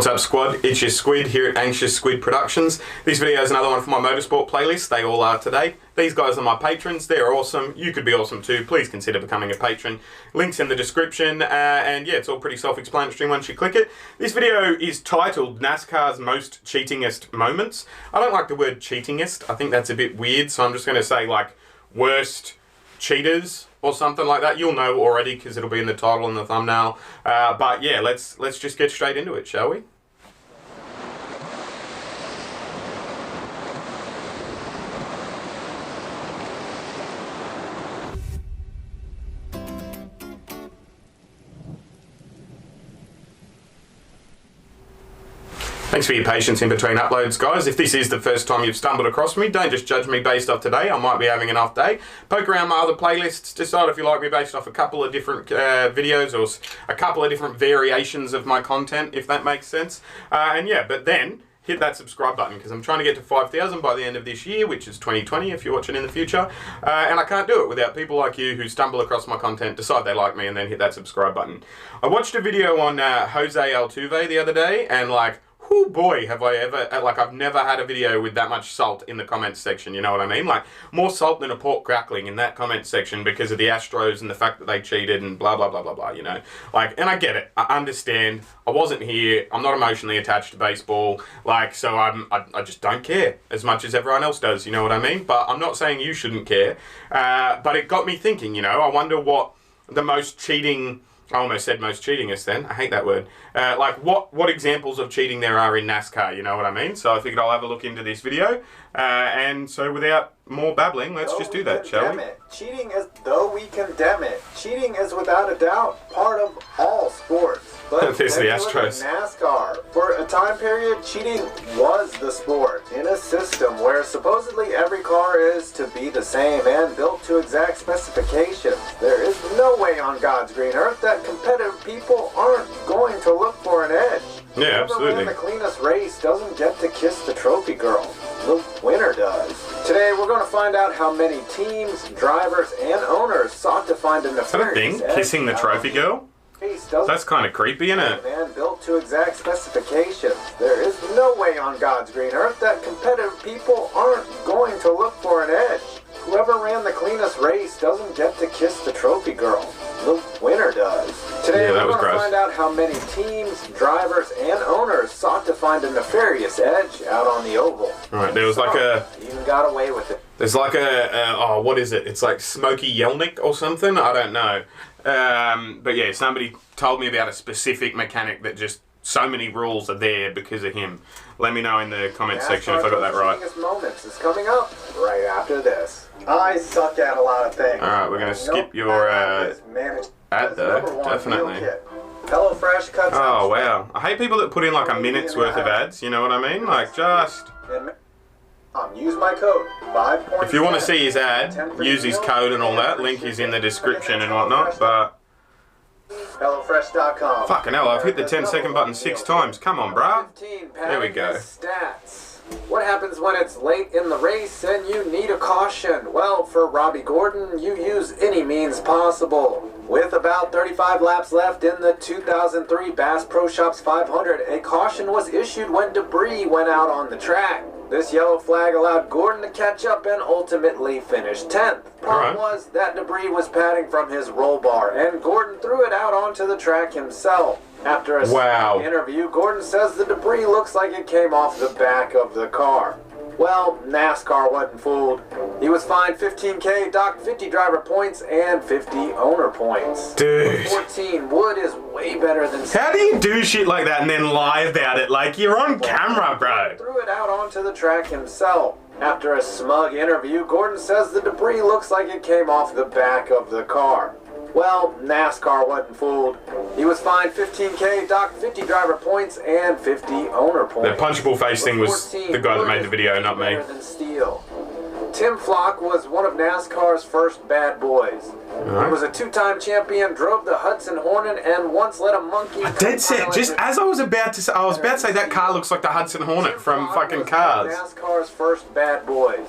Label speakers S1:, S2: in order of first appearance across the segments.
S1: What's up, squad? It's your Squid here at Anxious Squid Productions. This video is another one for my motorsport playlist. They all are today. These guys are my patrons. They're awesome. You could be awesome too. Please consider becoming a patron. Links in the description. And yeah, it's all pretty self-explanatory once you click it. This video is titled NASCAR's Most Cheatingest Moments. I don't like the word cheatingest. I think that's a bit weird. So I'm just going to say like worst cheaters or something like that. You'll know already because it'll be in the title and the thumbnail. But yeah, let's just get straight into it, shall we? Thanks for your patience in between uploads, guys. If this is the first time you've stumbled across me, don't just judge me based off today. I might be having an off day. Poke around my other playlists. Decide if you like me based off a couple of different videos or a couple of different variations of my content, if that makes sense. And yeah, but then hit that subscribe button because I'm trying to get to 5,000 by the end of this year, which is 2020 if you're watching in the future. And I can't do it without people like you who stumble across my content, decide they like me, and then hit that subscribe button. I watched a video on Jose Altuve the other day, and like, oh boy, have I ever, like, I've never had a video with that much salt in the comments section, you know what I mean? Like, more salt than a pork crackling in that comment section because of the Astros and the fact that they cheated and blah, blah, blah, blah, blah, you know? Like, and I get it. I understand. I wasn't here. I'm not emotionally attached to baseball. Like, so I just don't care as much as everyone else does, you know what I mean? But I'm not saying you shouldn't care. But it got me thinking, you know, I wonder what the most cheating... I almost said most cheatingest then. I hate that word. Like what examples of cheating there are in NASCAR, you know what I mean? So I figured I'll have a look into this video. And so without more babbling, let's just do that, shall we?
S2: Cheating is, though we condemn it, cheating is without a doubt part of all sports. But
S1: there's the Astros.
S2: NASCAR. For a time period, cheating was the sport in a system where supposedly every car is to be the same and built to exact specifications. There is no way on God's green earth that competitive people aren't going to look for an edge.
S1: Yeah, absolutely.
S2: The cleanest race doesn't get to kiss the trophy girl. The winner does. Today, we're going to find out how many teams, drivers, and owners sought to find a nefarious
S1: edge. Is that a thing? Kissing the trophy girl? That's kind of creepy, isn't it?
S2: Man built to exact specifications. There is no way on God's green earth that competitive people aren't going to look for an edge. Whoever ran the cleanest race doesn't get to kiss the trophy girl. The winner does. Today, we're going to find out how many teams, drivers, and owners sought to find a nefarious edge out on the oval.
S1: Right, there was like a...
S2: Even got away with it.
S1: There's like a... oh, what is it? It's like Smokey Yunick or something? I don't know. But yeah, somebody told me about a specific mechanic that just so many rules are there because of him. Let me know in the comment section if I got that right.
S2: Moments is coming up right after this. I suck at a lot of things.
S1: Alright, we're going to skip your ad though, definitely.
S2: HelloFresh cuts.
S1: Oh wow, I hate people that put in like a minute's worth of ads, you know what I mean? Like just...
S2: Use my code 5.
S1: If you want to see his ad, use his code and all that. Link is in the description and whatnot, but...
S2: HelloFresh.com.
S1: Fucking hell, I've hit the 10-second button 6 times. Come on, bruh. There we go.
S2: Stats. What happens when it's late in the race and you need a caution? Well, for Robbie Gordon, you use any means possible. With about 35 laps left in the 2003 Bass Pro Shops 500, a caution was issued when debris went out on the track. This yellow flag allowed Gordon to catch up and ultimately finish 10th. Problem was that debris was padding from his roll bar, and Gordon threw it out onto the track himself. After a interview, Gordon says the debris looks like it came off the back of the car. Well, NASCAR wasn't fooled. He was fined $15K, docked 50 driver points, and 50 owner points.
S1: Dude.
S2: 14. Wood is way better than...
S1: How do you do shit like that and then lie about it? Like, you're on camera, bro.
S2: Threw it out onto the track himself. After a smug interview, Gordon says the debris looks like it came off the back of the car. Well, NASCAR wasn't fooled. He was fined $15K, docked 50 driver points, and 50 owner points.
S1: The punchable face thing was the guy that made the video, not me.
S2: Tim Flock was one of NASCAR's first bad boys. He was a 2-time champion, drove the Hudson Hornet, and once let a monkey...
S1: Dead set. Just as I was about to say, that car looks like the Hudson Hornet from fucking Cars.
S2: NASCAR's first bad boys.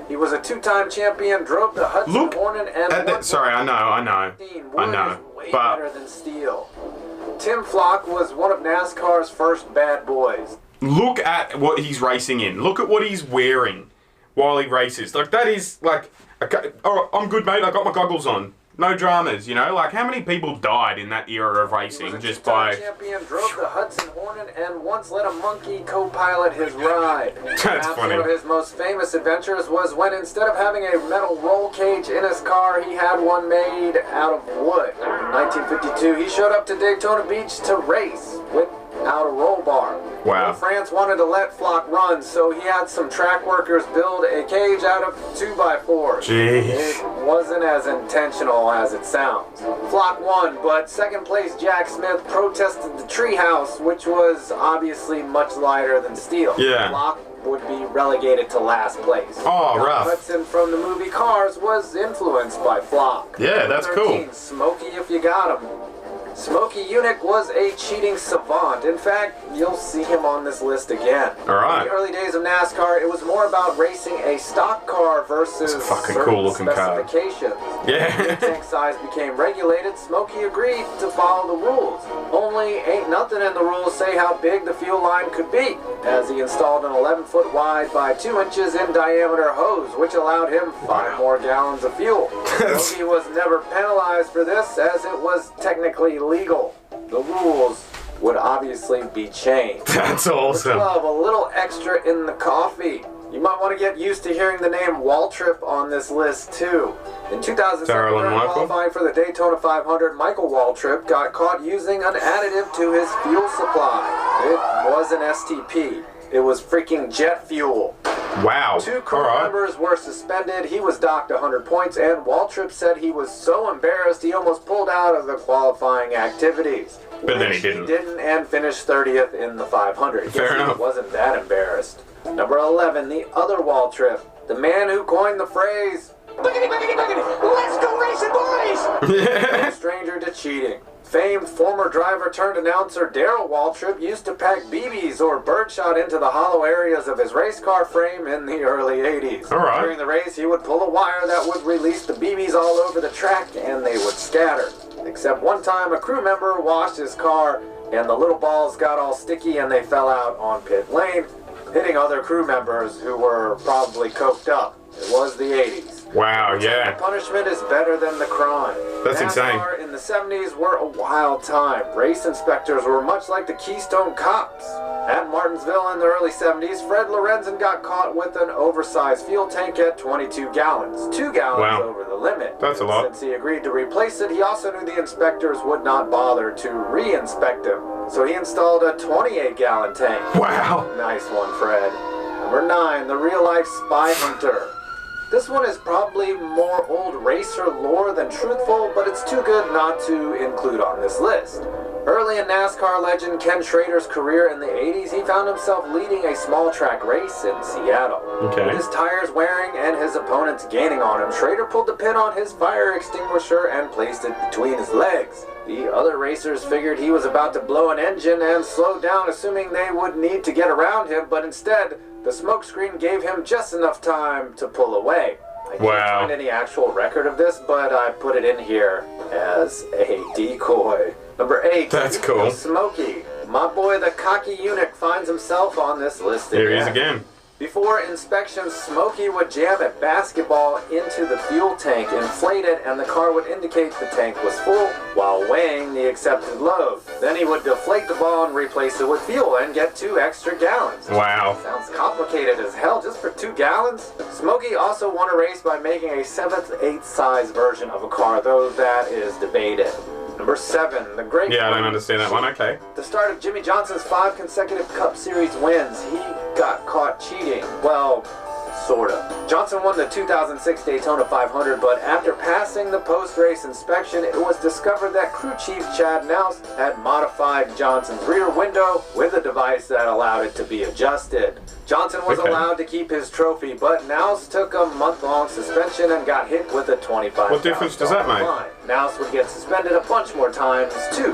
S2: He was a 2-time champion, drove the Hudson Hornet, and...
S1: Sorry, I know.
S2: Way
S1: but
S2: better than steel. Tim Flock was one of NASCAR's first bad boys.
S1: Look at what he's racing in. Look at what he's wearing while he races. Like, that is, like, okay, oh, I'm good, mate. I got my goggles on. No dramas, you know? Like, how many people died in that era of racing just by...
S2: champion, drove the Hudson Hornet, and once let a monkey co-pilot his ride.
S1: That's funny.
S2: One of his most famous adventures was when instead of having a metal roll cage in his car, he had one made out of wood. In 1952, he showed up to Daytona Beach to race without a roll bar.
S1: Wow.
S2: France wanted to let Flock run, so he had some track workers build a cage out of 2x4s.
S1: Jeez.
S2: It wasn't as intentional as it sounds. Flock won, but second place Jack Smith protested the treehouse, which was obviously much lighter than steel.
S1: Yeah.
S2: Flock would be relegated to last place.
S1: Oh, rough.
S2: Hudson from the movie Cars was influenced by Flock.
S1: Yeah, that's
S2: 13,
S1: cool.
S2: Smokey if you got him. Smokey Yunick was a cheating savant. In fact, you'll see him on this list again.
S1: All right.
S2: In the early days of NASCAR, it was more about racing a stock car versus
S1: It's a fucking
S2: certain
S1: cool-looking car.
S2: specifications.
S1: Yeah.
S2: When tank size became regulated, Smokey agreed to follow the rules. Only ain't nothing in the rules say how big the fuel line could be, as he installed an 11-foot wide by 2 inches in diameter hose, which allowed him 5 more gallons of fuel. Smokey was never penalized for this, as it was technically legal. The rules would obviously be changed.
S1: That's awesome.
S2: 12, a little extra in the coffee. You might want to get used to hearing the name Waltrip on this list too. In 2007,
S1: Daryl and
S2: during
S1: Michael.
S2: qualifying for the Daytona 500, Michael Waltrip got caught using an additive to his fuel supply. It wasn't STP. It was freaking jet fuel.
S1: Wow.
S2: 2 crew
S1: All right.
S2: members were suspended. He was docked 100 points, and Waltrip said he was so embarrassed he almost pulled out of the qualifying activities.
S1: But then he
S2: Which
S1: didn't.
S2: He didn't, and finished 30th in the 500.
S1: Fair
S2: Guess
S1: enough.
S2: He wasn't that embarrassed. Number 11, the other Waltrip, the man who coined the phrase, "Boogity, boogity, boogity, let's go racing, boys!" No stranger to cheating. Famed former driver turned announcer Daryl Waltrip used to pack BBs or birdshot into the hollow areas of his race car frame in the early 80s.
S1: All right.
S2: During the race, he would pull a wire that would release the BBs all over the track, and they would scatter. Except one time, a crew member washed his car, and the little balls got all sticky and they fell out on pit lane, hitting other crew members who were probably coked up. It was the 80s.
S1: Wow,
S2: The
S1: yeah.
S2: punishment is better than the crime.
S1: That's
S2: NASCAR
S1: insane.
S2: in the 70s were a wild time. Race inspectors were much like the Keystone Cops. At Martinsville in the early 70s, Fred Lorenzen got caught with an oversized fuel tank at 22 gallons. 2 gallons
S1: Wow.
S2: over the limit.
S1: That's a lot.
S2: Since he agreed to replace it, he also knew the inspectors would not bother to re-inspect him. So he installed a 28-gallon tank.
S1: Wow.
S2: Nice one, Fred. Number 9, the real-life spy hunter. This one is probably more old racer lore than truthful, but it's too good not to include on this list. Early in NASCAR legend Ken Schrader's career in the 80s, he found himself leading a small track race in Seattle.
S1: Okay.
S2: With his tires wearing and his opponents gaining on him, Schrader pulled the pin on his fire extinguisher and placed it between his legs. The other racers figured he was about to blow an engine and slowed down, assuming they would need to get around him, but instead, the smokescreen gave him just enough time to pull away. I can't find any actual record of this, but I put it in here as a decoy. Number 8.
S1: That's cool.
S2: Smokey. My boy, the cocky Yunick, finds himself on this list again.
S1: Here he is again.
S2: Before inspection, Smokey would jam a basketball into the fuel tank, inflate it, and the car would indicate the tank was full while weighing the accepted load. Then he would deflate the ball and replace it with fuel and get 2 extra gallons.
S1: Wow.
S2: Sounds complicated as hell just for 2 gallons. Smokey also won a race by making a 7/8 size version of a car, though that is debated. Number 7, the great...
S1: Yeah, I don't understand that one. Okay.
S2: The start of Jimmie Johnson's 5 consecutive Cup Series wins, he got caught cheating. Well, sort of. Johnson won the 2006 Daytona 500, but after passing the post-race inspection, it was discovered that crew chief Chad Nouse had modified Johnson's rear window with a device that allowed it to be adjusted. Johnson was allowed to keep his trophy, but Nouse took a month-long suspension and got hit with a $25,000
S1: What difference does that make?
S2: fine. Nouse would get suspended a bunch more times, too,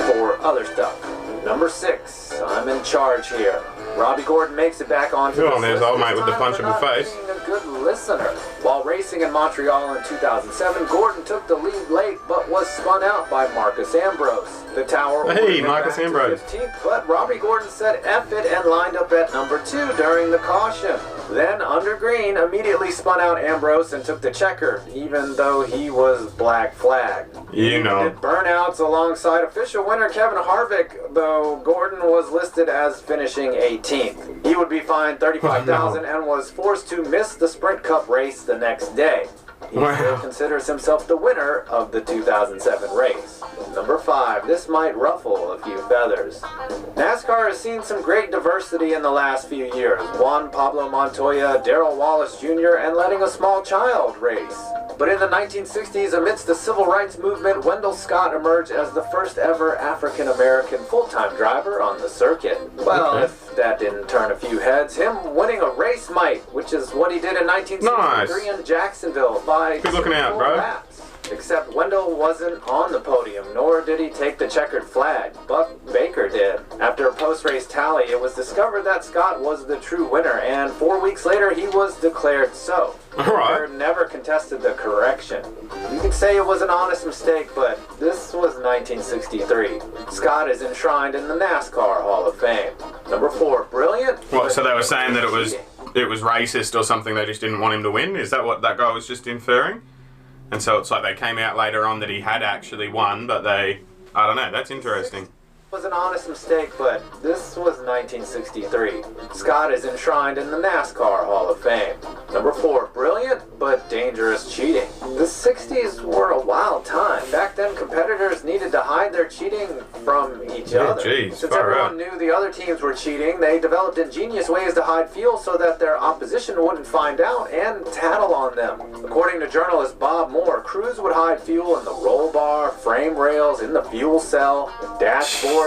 S2: for other stuff. Number 6, I'm in charge here. Robbie Gordon makes it back onto
S1: Oh, there's old mate with the punchable face.
S2: Being a good listener. While racing in Montreal in 2007, Gordon took the lead late but was spun out by Marcus Ambrose. The tower.
S1: Hey, Marcus Ambrose.
S2: 15th, but Robbie Gordon said F it and lined up at number 2 during the caution. Then, under green, immediately spun out Ambrose and took the checker, even though he was black flagged.
S1: You know.
S2: He did burnouts alongside official winner Kevin Harvick, though Gordon was listed as finishing 18th. He would be fined $35,000 and was forced to miss the Sprint Cup race the next day. He still considers himself the winner of the 2007 race. Number 5, this might ruffle a few feathers. NASCAR has seen some great diversity in the last few years. Juan Pablo Montoya, Daryl Wallace Jr., and letting a small child race. But in the 1960s, amidst the civil rights movement, Wendell Scott emerged as the first ever African-American full-time driver on the circuit. Well, if that didn't turn a few heads, him winning a race might, which is what he did in 1963 in Jacksonville by
S1: Good looking out, bro.
S2: laps. Except Wendell wasn't on the podium, nor did he take the checkered flag. Buck Baker did. After a post-race tally, it was discovered that Scott was the true winner, and 4 weeks later he was declared so. Baker never contested the correction. You could say it was an honest mistake, but this was 1963. Scott is enshrined in the NASCAR Hall of Fame. Number 4, brilliant.
S1: What, so they were saying that it was racist or something, they just didn't want him to win? Is that what that guy was just inferring? And so it's like they came out later on that he had actually won, but I don't know, that's interesting.
S2: It was an honest mistake, but this was 1963. Scott is enshrined in the NASCAR Hall of Fame. Number 4, brilliant but dangerous cheating. The 60s were a wild time. Back then, competitors needed to hide their cheating from each other.
S1: Geez,
S2: Since everyone knew the other teams were cheating, they developed ingenious ways to hide fuel so that their opposition wouldn't find out and tattle on them. According to journalist Bob Moore, crews would hide fuel in the roll bar, frame rails, in the fuel cell, dashboard,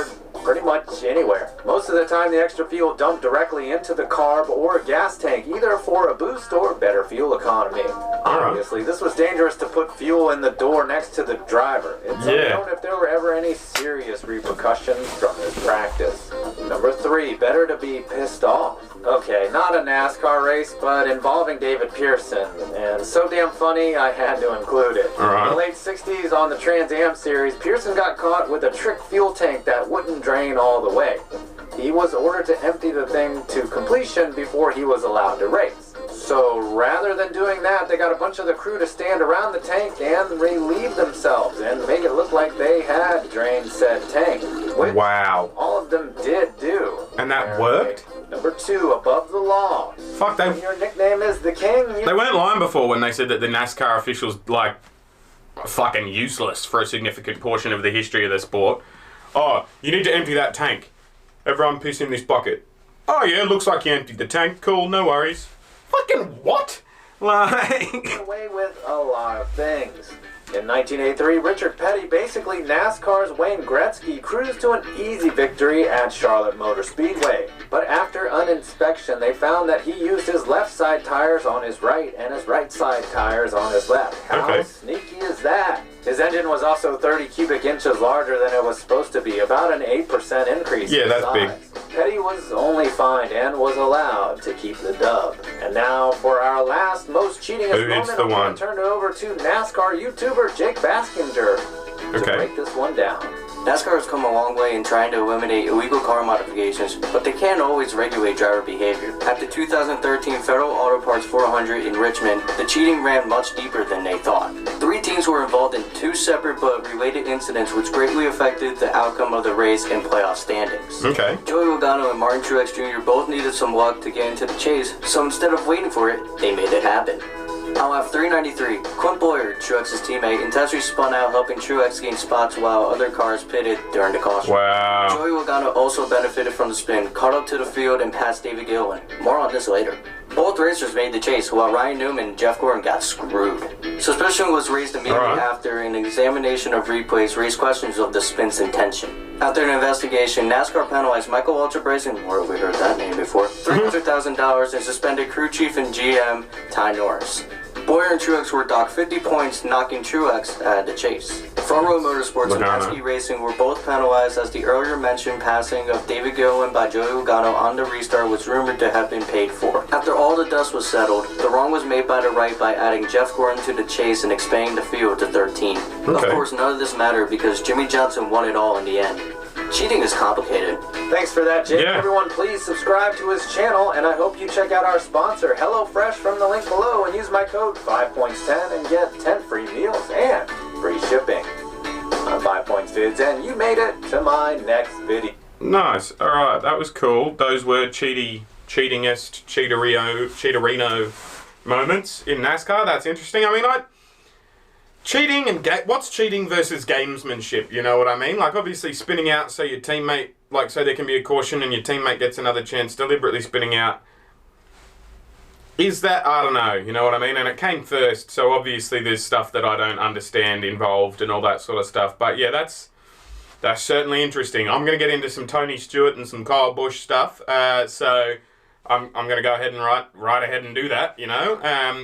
S2: pretty much anywhere. Most of the time, the extra fuel dumped directly into the carb or gas tank, either for a boost or better fuel economy. Obviously, this was dangerous to put fuel in the door next to the driver. It's unknown if there were ever any serious repercussions from this practice. Number 3, better to be pissed off. Okay, not a NASCAR race, but involving David Pearson, and so damn funny I had to include it. In the late 60s on the Trans Am series, Pearson got caught with a trick fuel tank that wouldn't drain all the way. He was ordered to empty the thing to completion before he was allowed to race. So rather than doing that, they got a bunch of the crew to stand around the tank and relieve themselves and make it look like they had drained said tank. Which all of them did do.
S1: And that worked?
S2: Number 2, above the law.
S1: Fuck,
S2: When your nickname is the King,
S1: they weren't lying before when they said that the NASCAR officials, like, are fucking useless for a significant portion of the history of the sport. Oh, you need to empty that tank. Everyone piss in this bucket. Oh yeah, looks like you emptied the tank. Cool, no worries. Fucking what? Like...
S2: away with a lot of things. In 1983, Richard Petty, basically NASCAR's Wayne Gretzky, cruised to an easy victory at Charlotte Motor Speedway. But after an inspection, they found that he used his left side tires on his right and his right side tires on his left. How sneaky is that? His engine was also 30 cubic inches larger than it was supposed to be, about an 8% increase in
S1: that's
S2: size.
S1: big.
S2: Petty was only fined and was allowed to keep the dub. And now for our last most cheatingest moment, I'm going to turn it over to NASCAR YouTuber Jake Baskinger to break this one down.
S3: NASCAR has come a long way in trying to eliminate illegal car modifications, but they can't always regulate driver behavior. At the 2013 Federal Auto Parts 400 in Richmond, the cheating ran much deeper than they thought. 3 teams were involved in 2 separate but related incidents which greatly affected the outcome of the race and playoff standings. Joey Logano and Martin Truex Jr. both needed some luck to get into the chase, so instead of waiting for it, they made it happen. On lap 393, Clint Boyer, Truex's teammate, intentionally spun out, helping Truex gain spots while other cars pitted during the caution. Joey Logano also benefited from the spin, caught up to the field, and passed David Gilliland. More on this later. Both racers made the chase, while Ryan Newman and Jeff Gordon got screwed. Suspicion was raised immediately after an examination of replays raised questions of the spin's intention. After an investigation, NASCAR penalized Michael Waltrip Racing, where we heard that name before, $300,000 and suspended crew chief and GM Ty Norris. Boyer and Truex were docked 50 points, knocking Truex out of the chase. Front Row Motorsports and
S1: Logano.
S3: Penske Racing were both penalized as the earlier mentioned passing of David Gilliland by Joey Logano on the restart was rumored to have been paid for. After all the dust was settled, the wrong was made by the right by adding Jeff Gordon to the chase and expanding the field to 13. Of course, none of this mattered because Jimmie Johnson won it all in the end. Cheating is complicated.
S2: Thanks for that, Jake.
S1: Yeah.
S2: Everyone, please subscribe to his channel, and I hope you check out our sponsor, HelloFresh, from the link below, and use my code 5points10 and get 10 free meals and free shipping on 5 Points Vids. And you made it to my next video.
S1: Nice. All right, that was cool. Those were cheatingest, cheaterino moments in NASCAR. That's interesting. I mean, cheating and what's cheating versus gamesmanship? You know what I mean? Like, obviously, spinning out so your teammate, like, so there can be a caution and your teammate gets another chance, deliberately spinning out. Is that, I don't know, you know what I mean? And it came first, so obviously there's stuff that I don't understand involved and all that sort of stuff. But yeah, that's certainly interesting. I'm going to get into some Tony Stewart and some Kyle Busch stuff. So I'm going to go ahead and right ahead and do that, you know.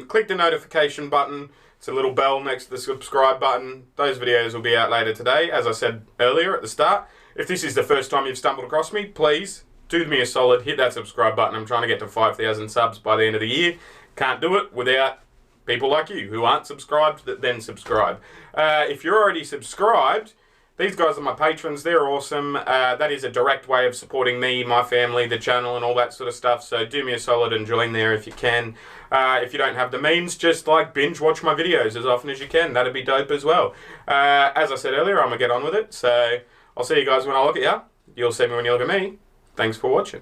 S1: Click the notification button. It's a little bell next to the subscribe button. Those videos will be out later today, as I said earlier at the start. If this is the first time you've stumbled across me, please do me a solid, hit that subscribe button. I'm trying to get to 5,000 subs by the end of the year. Can't do it without people like you who aren't subscribed that then subscribe. If you're already subscribed, these guys are my patrons. They're awesome. That is a direct way of supporting me, my family, the channel, and all that sort of stuff. So do me a solid and join there if you can. If you don't have the means, just like binge watch my videos as often as you can. That'd be dope as well. As I said earlier, I'm going to get on with it. So I'll see you guys when I look at you. You'll see me when you look at me. Thanks for watching.